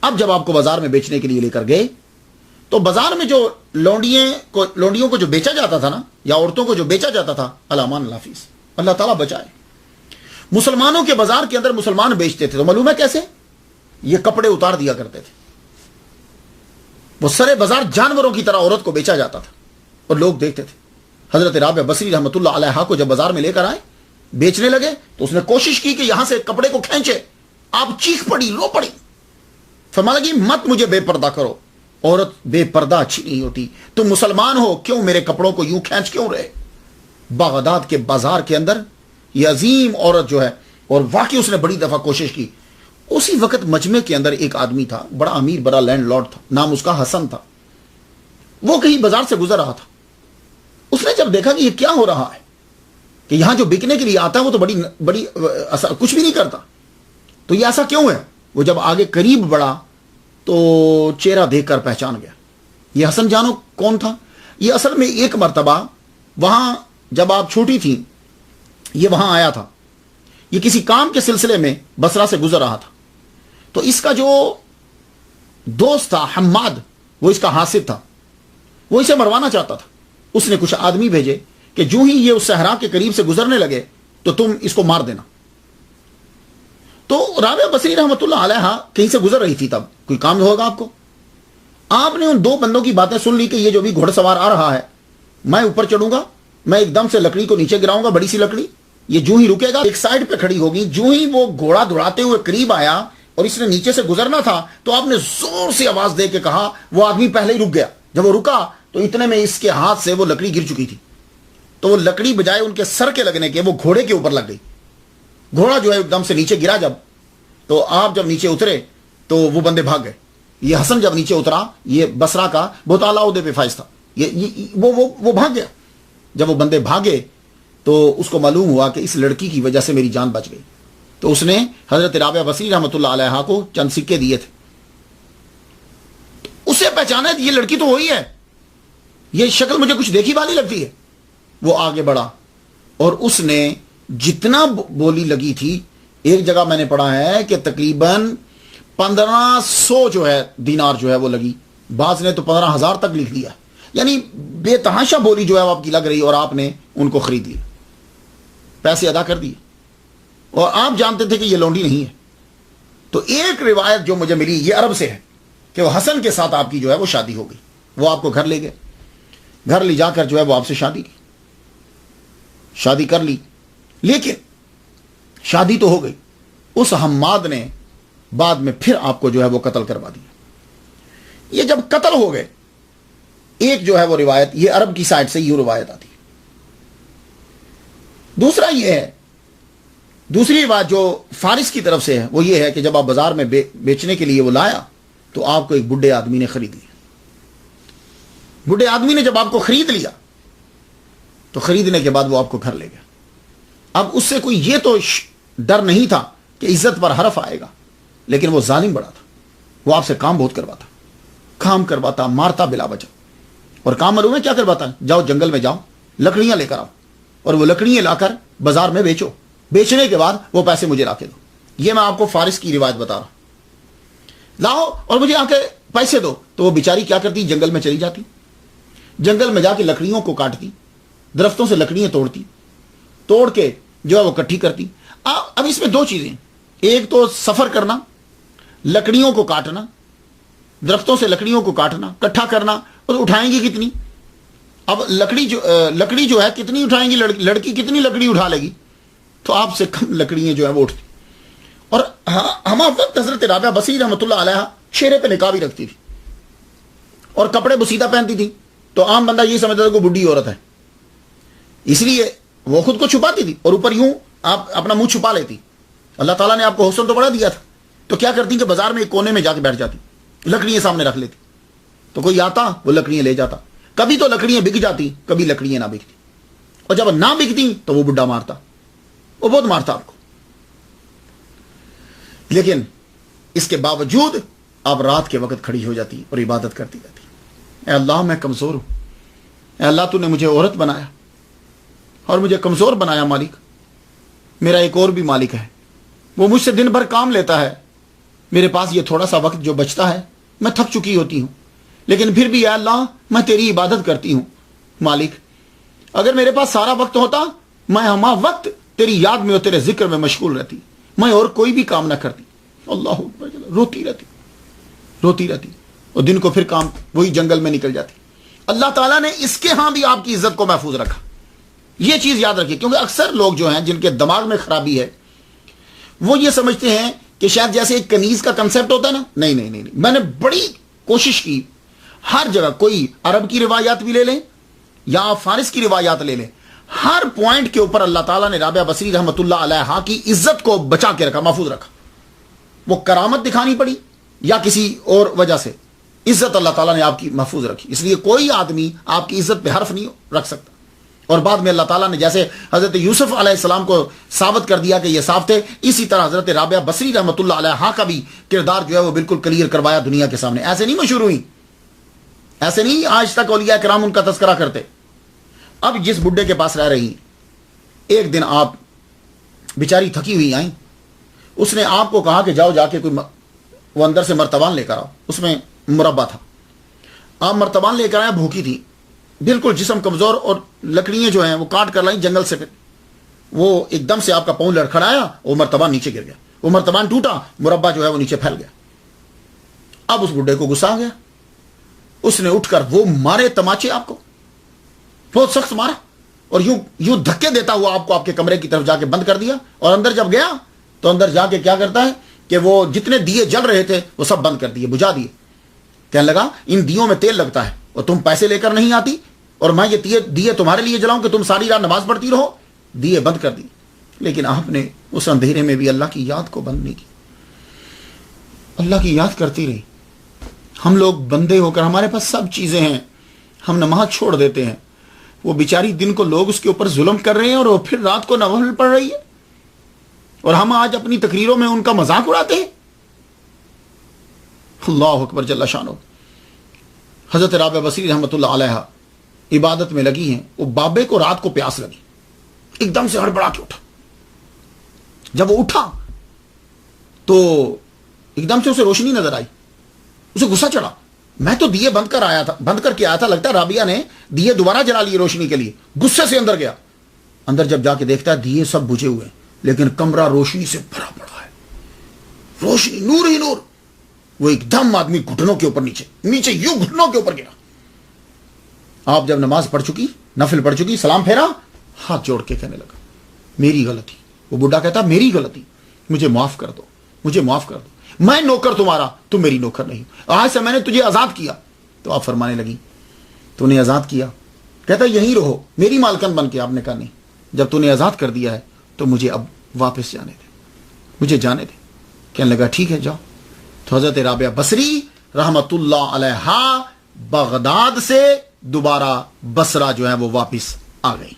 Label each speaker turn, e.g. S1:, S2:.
S1: اب جب آپ کو بازار میں بیچنے کے لیے لے کر گئے تو بازار میں جو لونڈیوں کو جو بیچا جاتا تھا نا، یا عورتوں کو جو بیچا جاتا تھا، الامان الحافظ، اللہ تعالیٰ بچائے، مسلمانوں کے بازار کے اندر مسلمان بیچتے تھے تو معلوم ہے کیسے؟ یہ کپڑے اتار دیا کرتے تھے، وہ سرے بازار جانوروں کی طرح عورت کو بیچا جاتا تھا اور لوگ دیکھتے تھے۔ حضرت رابعہ بصری رحمۃ اللہ علیہا کو جب بازار میں لے کر آئے بیچنے لگے تو اس نے کوشش کی کہ یہاں سے کپڑے کو کھینچے، آپ چیخ پڑی، رو پڑی، فرمانے لگی مت مجھے بے پردہ کرو، عورت بے پردہ اچھی نہیں ہوتی، تم مسلمان ہو، کیوں میرے کپڑوں کو یوں کھینچ کیوں رہے؟ بغداد کے بازار کے اندر یہ عظیم عورت جو ہے، اور واقعی اس نے بڑی دفعہ کوشش کی۔ اسی وقت مجمع کے اندر ایک آدمی تھا، بڑا امیر، بڑا لینڈ لارڈ تھا، نام اس کا حسن تھا، وہ کہیں بازار سے گزر رہا تھا۔ اس نے جب دیکھا کہ یہ کیا ہو رہا ہے، کہ یہاں جو بکنے کے لیے آتا ہے وہ تو بڑی کچھ بھی نہیں کرتا، تو یہ ایسا کیوں ہے؟ وہ جب آگے قریب بڑھا تو چہرہ دیکھ کر پہچان گیا۔ یہ حسن جانو کون تھا؟ یہ اصل میں ایک مرتبہ وہاں جب آپ چھوٹی تھیں یہ وہاں آیا تھا، یہ کسی کام کے سلسلے میں بصرہ سے گزر رہا تھا، تو اس کا جو دوست تھا حماد، وہ اس کا حاسد تھا، وہ اسے مروانا چاہتا تھا۔ اس نے کچھ آدمی بھیجے کہ جو ہی یہ اس صحرا کے قریب سے گزرنے لگے تو تم اس کو مار دینا۔ تو رابعہ بصری رحمۃ اللہ علیہا کہیں سے گزر رہی تھی، تب کوئی کام ہوگا آپ کو، آپ نے ان دو بندوں کی باتیں سن لی کہ یہ جو بھی گھوڑا سوار آ رہا ہے، میں اوپر چڑھوں گا، میں ایک دم سے لکڑی کو نیچے گراؤں گا، بڑی سی لکڑی، یہ جو ہی رکے گا ایک سائڈ پہ کھڑی ہوگی، جو ہی وہ گھوڑا دوڑاتے ہوئے قریب آیا اور اس نے نیچے سے گزرنا تھا تو آپ نے زور سے آواز دے کے کہا، وہ آدمی پہلے ہی رک گیا۔ جب وہ رکا تو اتنے میں اس کے ہاتھ سے وہ لکڑی گر چکی تھی، تو وہ لکڑی بجائے ان کے سر کے لگنے کے وہ گھوڑے کے اوپر لگ گئی، گھوڑا جو ہے ایک دم سے نیچے گرا۔ جب تو آپ جب نیچے اترے تو وہ بندے بھاگ گئے۔ یہ حسن جب نیچے اترا، یہ بصرہ کا بہت اعلیٰ عہدے پہ فائز تھا، وہ بھاگ گیا۔ جب وہ بندے بھاگے تو اس کو معلوم ہوا کہ اس لڑکی کی وجہ سے میری جان بچ گئی، تو اس نے حضرت رابعہ بصری رحمۃ اللہ علیہا کو چند سکے دیے تھے، اسے پہچانا یہ لڑکی تو وہی ہے، یہ شکل مجھے کچھ دیکھی والی لگتی ہے۔ وہ آگے بڑھا اور اس نے جتنا بولی لگی تھی، ایک جگہ میں نے پڑھا ہے کہ تقریباً 1500 جو ہے دینار جو ہے وہ لگی، بعض نے تو 15,000 تک لکھ دیا، یعنی بے تحاشا بولی جو ہے وہ آپ کی لگ رہی، اور آپ نے ان کو خرید لیا، پیسے ادا کر دیے، اور آپ جانتے تھے کہ یہ لونڈی نہیں ہے۔ تو ایک روایت جو مجھے ملی یہ عرب سے ہے کہ وہ حسن کے ساتھ آپ کی جو ہے وہ شادی ہو گئی، وہ آپ کو گھر لے گئے، گھر لے جا کر جو ہے وہ آپ سے شادی کی، شادی کر لی، لیکن شادی تو ہو گئی، اس حماد نے بعد میں پھر آپ کو جو ہے وہ قتل کروا دیا۔ یہ جب قتل ہو گئے، ایک جو ہے وہ روایت یہ عرب کی سائڈ سے یہ روایت آتی ہے، دوسرا یہ ہے، دوسری بات جو فارس کی طرف سے ہے وہ یہ ہے کہ جب آپ بازار میں بیچنے کے لیے وہ لایا تو آپ کو ایک بڈھے آدمی نے خرید لیا۔ بڈھے آدمی نے جب آپ کو خرید لیا تو خریدنے کے بعد وہ آپ کو گھر لے گیا۔ اب اس سے کوئی یہ تو ڈر نہیں تھا کہ عزت پر حرف آئے گا، لیکن وہ ظالم بڑا تھا، وہ آپ سے کام بہت کرواتا، مارتا بلا وجہ، اور کام معلوم ہے کیا کرواتا ہے؟ جاؤ جنگل میں جاؤ، لکڑیاں لے کر آؤ، اور وہ لکڑیاں لا کر بازار میں بیچو، بیچنے کے بعد وہ پیسے مجھے لا کے دو۔ یہ میں آپ کو فارس کی روایت بتا رہا ہوں، لاؤ اور مجھے آ کے پیسے دو۔ تو وہ بیچاری کیا کرتی؟ جنگل میں چلی جاتی، جنگل میں جا کے لکڑیوں کو کاٹتی، درختوں سے لکڑیاں توڑتی، توڑ کے جو ہے وہ کٹھی کرتی۔ اب اس میں دو چیزیں، ایک تو سفر کرنا، لکڑیوں کو کاٹنا، درختوں سے لکڑیوں کو کاٹنا، کٹھا کرنا، اور اٹھائیں گی کتنی؟ اب لکڑی جو ہے کتنی اٹھائیں گی؟ لڑکی کتنی لکڑی اٹھا لے گی؟ تو آپ سے کم لکڑیاں جو ہے وہ اٹھتی۔ اور ہم وقت حضرت رابعہ بصری رحمۃ اللہ علیہ چہرے پہ نقاب ہی رکھتی تھی اور کپڑے بسیدہ پہنتی تھی، تو عام بندہ یہ سمجھتا تھا کہ بڈھی عورت ہے، اس لیے وہ خود کو چھپاتی تھی اور اوپر یوں آپ اپنا منہ چھپا لیتی۔ اللہ تعالیٰ نے آپ کو حسن تو بڑا دیا تھا، تو کیا کرتی کہ بازار میں ایک کونے میں جا کے بیٹھ جاتی، لکڑیاں سامنے رکھ لیتی، تو کوئی آتا وہ لکڑیاں لے جاتا۔ کبھی تو لکڑیاں بک جاتی، کبھی لکڑیاں نہ بکتی، اور جب نہ بکتی تو وہ بڈھا مارتا، وہ بہت مارتا آپ کو۔ لیکن اس کے باوجود آپ رات کے وقت کھڑی ہو جاتی اور عبادت کرتی رہتی، اے اللہ میں کمزور ہوں، اے اللہ تو نے مجھے عورت بنایا اور مجھے کمزور بنایا مالک، میرا ایک اور بھی مالک ہے، وہ مجھ سے دن بھر کام لیتا ہے، میرے پاس یہ تھوڑا سا وقت جو بچتا ہے میں تھک چکی ہوتی ہوں، لیکن پھر بھی یا اللہ میں تیری عبادت کرتی ہوں۔ مالک اگر میرے پاس سارا وقت ہوتا میں ہما وقت تیری یاد میں اور تیرے ذکر میں مشغول رہتی، میں اور کوئی بھی کام نہ کرتی۔ اللہ اکبر، روتی رہتی اور دن کو پھر کام وہی جنگل میں نکل جاتی۔ اللہ تعالیٰ نے اس کے ہاں بھی آپ کی عزت کو محفوظ رکھا۔ یہ چیز یاد رکھیے، کیونکہ اکثر لوگ جو ہیں جن کے دماغ میں خرابی ہے وہ یہ سمجھتے ہیں کہ شاید جیسے ایک کنیز کا کنسپٹ ہوتا ہے نا، نہیں، میں نے بڑی کوشش کی ہر جگہ، کوئی عرب کی روایات بھی لے لیں یا آپ فارس کی روایات لے لیں، ہر پوائنٹ کے اوپر اللہ تعالیٰ نے رابعہ بصری رحمۃ اللہ علیہا کی عزت کو بچا کے رکھا، محفوظ رکھا۔ وہ کرامت دکھانی پڑی یا کسی اور وجہ سے، عزت اللہ تعالیٰ نے آپ کی محفوظ رکھی۔ اس لیے کوئی آدمی آپ کی عزت پہ حرف نہیں رکھ سکتا۔ اور بعد میں اللہ تعالیٰ نے جیسے حضرت یوسف علیہ السلام کو ثابت کر دیا کہ یہ صاف تھے، اسی طرح حضرت رابعہ بصری رحمۃ اللہ علیہا کا بھی کردار جو ہے وہ بالکل کلیئر کروایا دنیا کے سامنے۔ ایسے نہیں مشہور ہوئی، ایسے نہیں آج تک اولیاء کرام ان کا تذکرہ کرتے۔ اب جس بڈھے کے پاس رہ رہی، ایک دن آپ بیچاری تھکی ہوئی آئیں، اس نے آپ کو کہا کہ جاؤ جا کے کوئی وہ اندر سے مرتبان لے کر آؤ، اس میں مربع تھا۔ آپ مرتبان لے کر آئے، بھوکی تھی، بالکل جسم کمزور، اور لکڑیاں جو ہیں وہ کاٹ کر لائیں جنگل سے۔ پھر وہ ایک دم سے آپ کا پاؤں لڑکھڑایا، وہ مرتبان نیچے گر گیا، وہ مرتبان ٹوٹا، مربع جو ہے وہ نیچے پھیل گیا۔ اب اس بڈھے کو غصہ آ گیا، اس نے اٹھ کر وہ مارے تماچے، آپ کو بہت سخت مارا، اور یوں دھکے دیتا ہوا آپ کو آپ کے کمرے کی طرف جا کے بند کر دیا۔ اور اندر جب گیا تو اندر جا کے کیا کرتا ہے کہ وہ جتنے دیے جل رہے تھے وہ سب بند کر دیے، بجھا دیے۔ کہنے لگا ان دیوں میں تیل لگتا ہے اور تم پیسے لے کر نہیں آتی، اور میں یہ دیے تمہارے لیے جلاؤں کہ تم ساری رات نماز پڑھتی رہو۔ دیے بند کر دی، لیکن آپ نے اس اندھیرے میں بھی اللہ کی یاد کو بند نہیں کی، اللہ کی یاد کرتی رہی۔ ہم لوگ بندے ہو کر ہمارے پاس سب چیزیں ہیں، ہم نماز چھوڑ دیتے ہیں۔ وہ بیچاری دن کو لوگ اس کے اوپر ظلم کر رہے ہیں اور وہ پھر رات کو نوافل پڑھ رہی ہے، اور ہم آج اپنی تقریروں میں ان کا مذاق اڑاتے ہیں۔ اللہ اکبر جل شانہ۔ حضرت رابعہ بصری رحمۃ اللہ علیہا عبادت میں لگی ہیں، وہ بابے کو رات کو پیاس لگی، ایک دم سے ہڑبڑا کے اٹھا۔ جب وہ اٹھا تو ایک دم سے اسے روشنی نظر آئی، اسے غصہ چڑھا، میں تو دیے بند کر کے آیا تھا، لگتا ہے رابعہ نے دیے دوبارہ جلا لیے روشنی کے لیے۔ غصے سے اندر گیا، اندر جب جا کے دیکھتا ہے دیے سب بجھے ہوئے ہیں، لیکن کمرہ روشنی سے بھرا پڑا ہے، روشنی، نور ہی نور۔ وہ ایک دم آدمی گھٹنوں کے اوپر نیچے یوں گھٹنوں کے اوپر گرا۔ آپ جب نماز پڑھ چکی، نفل پڑھ چکی، سلام پھیرا، ہاتھ جوڑ کے کہنے لگا میری غلطی۔ وہ بڈھا کہتا میری غلطی، مجھے معاف کر دو، مجھے معاف کر دو، میں نوکر تمہارا، تم میری نوکر نہیں، آج سے میں نے تجھے آزاد کیا۔ تو آپ فرمانے لگی تو نے آزاد کیا؟ کہتا یہیں رہو، میری مالکن بن کے۔ آپ نے کہا نہیں، جب تو نے آزاد کر دیا ہے تو مجھے اب واپس جانے دے، مجھے جانے دے۔ کہنے لگا ٹھیک ہے جاؤ۔ تو حضرت رابعہ بصری رحمت اللہ علیہا بغداد سے دوبارہ بصرہ جو ہے وہ واپس آ گئی۔